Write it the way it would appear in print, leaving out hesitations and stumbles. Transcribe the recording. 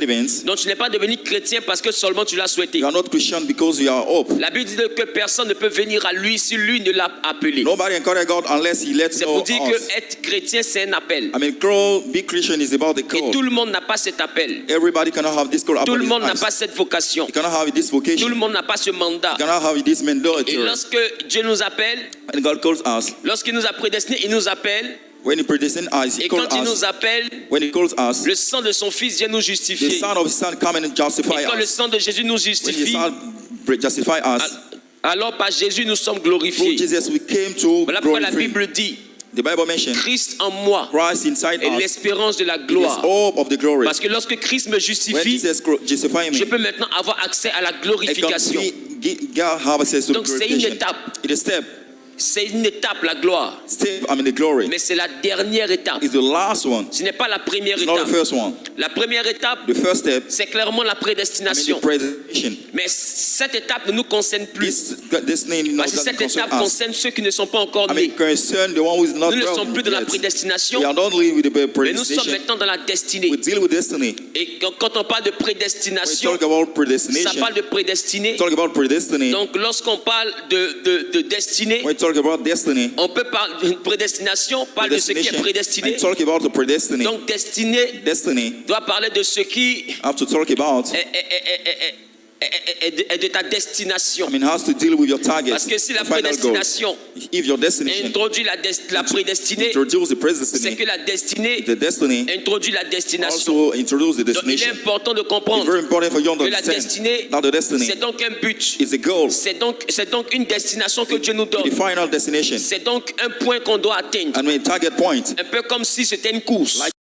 events. Donc tu n'es pas devenu chrétien parce que seulement tu l'as souhaité. You are not Christian because you are up. La Bible dit que personne ne peut venir à lui si lui ne l'a appelé. Nobody can call God unless He lets C'est know pour dire us. que être chrétien, c'est un appel. I mean, be Christian is about the Et call. tout le monde n'a pas cet appel. Everybody cannot have this call. Tout le upon monde his n'a eyes. pas cette vocation. You cannot have this Tout vocation. le monde n'a pas ce mandat. You cannot have this Et mandatory. lorsque Dieu nous appelle, And God calls us. lorsqu'il nous a prédestinés, il nous appelle. When He predestined us, He Et calls quand il us. nous appelle, When He calls us, le sang de son Fils vient nous the justifier. Son of His Son come and justify Et quand le us. sang de Jésus nous When the justifie, Son justify us, alors par Jésus nous sommes through glorifiés. Jesus we came to Voilà pourquoi la glory. Bible dit, The Bible mentioned Christ en moi Christ inside est us. l'espérance de la It is gloire. hope of the glory. Parce que lorsque Christ me When justifie, Jesus justify me, je peux maintenant avoir accès à la I can glorification. God have access to Donc, c'est une glorification. étape. It is step. C'est une étape, la gloire. Step, I mean the glory. Mais c'est la dernière étape. It's the last one. Ce n'est pas la première It's not the étape. first one. La première étape, The first step, c'est clairement la I mean prédestination. the predestination. Mais cette étape ne nous concerne plus. This name Parce que doesn't cette étape concern us. concerne ceux qui ne sont pas encore I nés. mean concern the one who is not Nous ne born sommes plus dans la yet. prédestination, We are not living with the mais nous sommes predestination. maintenant dans la destinée. We deal with destiny. Et quand on parle de When we prédestination, talk about ça predestination, parle de prédestiné. talk about predestiny. Donc lorsqu'on parle de destinée, When we talk about destiny, on peut parler d'une prédestination, parle de ce qui est predestination, prédestiné. and talk about the predestiny. Donc destinée Destiny, doit parler de ce qui have to talk about. est de ta destination. I mean, has to deal with your target. Parce que si la final goal. prédestination If your destination introduit la prédestinée, introduce the c'est predestination, que la destinée the destiny introduit la destination. also introduce the Donc il est destination. important de It's comprendre very important for you to que la understand. destinée, Now the destiny c'est donc un but. is a goal, C'est donc une destination que Dieu nous donne. the final destination, C'est donc un point qu'on doit atteindre. and a target point. Un peu comme si c'était une course. Like